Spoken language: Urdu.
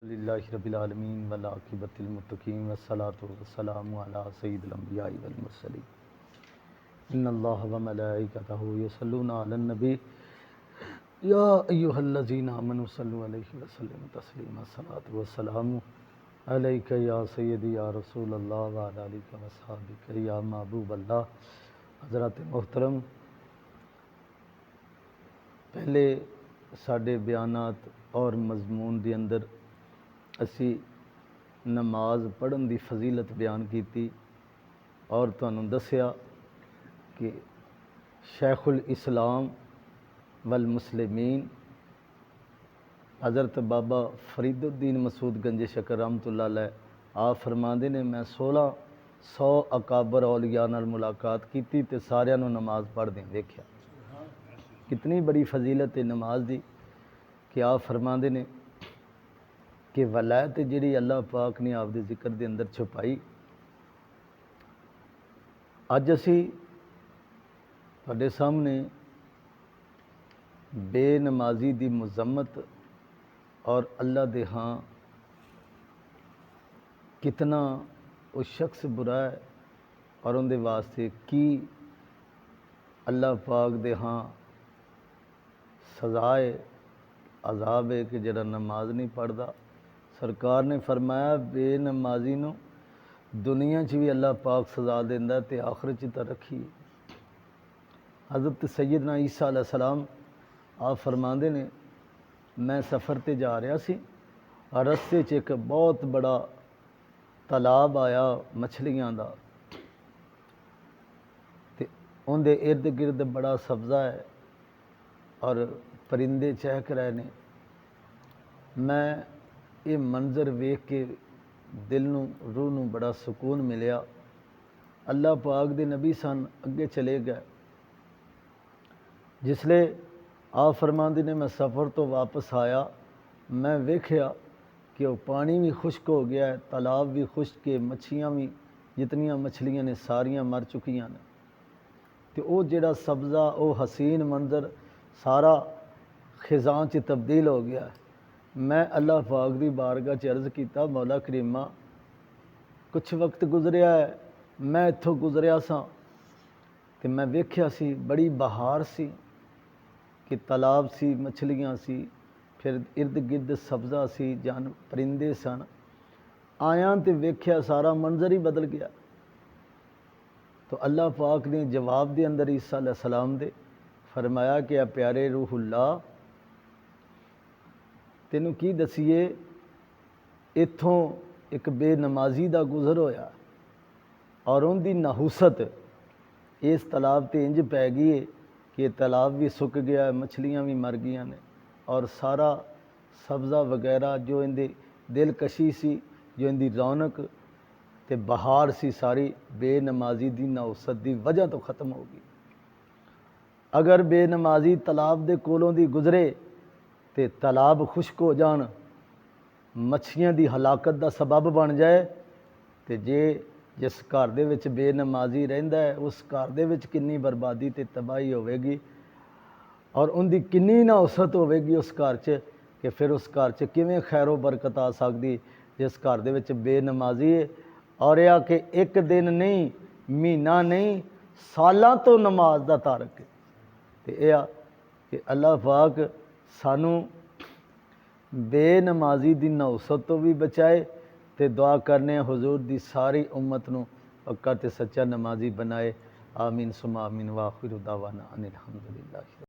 للہ رب العالمین والعاقبۃ للمتقین والصلاۃ والسلام علی سید الانبیاء والمرسلین ان اللہ وملائکتہ یصلون علی النبی یا ایھا الذین آمنوا صلوا علیہ وسلموا تسلیما الصلاۃ والسلام علیک یا سیدی یا رسول اللہ وعلی آلک وصحبک یا محبوب اللہ۔ حضرات محترم، پہلے ساڈے بیانات اور مضمون دے اندر اسی نماز پڑھن دی فضیلت بیان کیتی اور تانوں دسیا کہ شیخ الاسلام والمسلمین حضرت بابا فرید الدین مسعود گنج شکر رحمۃ اللہ علیہ آپ فرماندے نے میں 1600 اکابر اولیاء نال ملاقات کیتی تے ساریاں نوں نماز پڑھدے دیکھیا۔ کتنی بڑی فضیلت ہے نماز دی کہ آپ فرماندے نے کہ ولایت جڑی اللہ پاک نے آپ دے ذکر دے اندر چھپائی، اج اسی تواڈے سامنے بے نمازی دی مذمت اور اللہ دے ہاں کتنا وہ شخص برا ہے اور ان دے واسطے کی اللہ پاک دے ہاں سزائے عذاب ہے کہ جڑا نماز نہیں پڑھدا۔ سرکار نے فرمایا بے نمازی نو دنیا چ بھی اللہ پاک سزا دیندا تے آخرت چ تا رکھی۔ حضرت سیدنا عیسیٰ علیہ السلام آپ فرماندے نے میں سفر تے جا رہا سی اور رستے چ ایک بہت بڑا تالاب آیا مچھلیاں دا تے ان دے ارد گرد بڑا سبزہ ہے اور پرندے چہک رہے نے۔ میں یہ منظر ویکھ کے دل نو روح نو بڑا سکون ملیا۔ اللہ پاک دے نبی سن اگے چلے گئے، جسلے آپ فرماندے نے میں سفر تو واپس آیا، میں ویکھیا کہ وہ پانی بھی خشک ہو گیا ہے، تالاب بھی خشک ہے، مچھلیاں بھی جتنیاں مچھلیاں نے ساریاں مر چکیاں نے، تے او جڑا سبزہ او حسین منظر سارا خزاں چ تبدیل ہو گیا ہے۔ میں اللہ پاک دی بارگاہ چ عرض کیتا مولا کریمہ کچھ وقت گزریا ہے، میں اتھوں گزریا سا تے میں ویکھیا سی بڑی بہار سی کہ تالاب سی، مچھلیاں سی، پھر ارد گرد سبزہ سی، جان پرندے سن، آیاں تے ویکھیا سارا منظر ہی بدل گیا۔ تو اللہ پاک نے جواب دے اندر عیسیٰ علیہ السلام دے فرمایا کہ اے پیارے روح اللہ تینوں کی دسیے اتھوں ایک بے نمازی دا گزر ہویا اور ان دی نحوست اس تالاب تے انج پی گئی ہے کہ یہ تالاب بھی سک گیا ہے، مچھلیاں بھی مر گیا نے اور سارا سبزہ وغیرہ جو ان دی دلکشی سی، جو ان دی رونق تے بہار سی، ساری بے نمازی دی نحوست دی وجہ تو ختم ہو گئی۔ اگر بے نمازی تالاب دے کولوں دی گزرے تے تالاب خشک ہو جان، مچھیاں دی ہلاکت دا سبب بن جائے تے جس گھر دے وچ بے نمازی رہندا ہے اس گھر دے وچ کنی بربادی تے تباہی ہوے گی اور ان دی کنی نحوست ہوے گی اس گھر چ کہ پھر اس گھر چ کیویں خیر و برکت آ سکدی جس گھر دے وچ بے نمازی ہے۔ اور یہ کہ ایک دن نہیں، مہینہ نہیں، سالاں تو نماز دا تارک ہے۔ تے یہ کہ اللہ پاک سانوں بے نمازی دی نحوست تو بھی بچائے تے دعا کرنے حضور دی ساری امت نو پکا تے سچا نمازی بنائے۔ آمین ثم آمین وآخر دعوانا ان الحمدللہ۔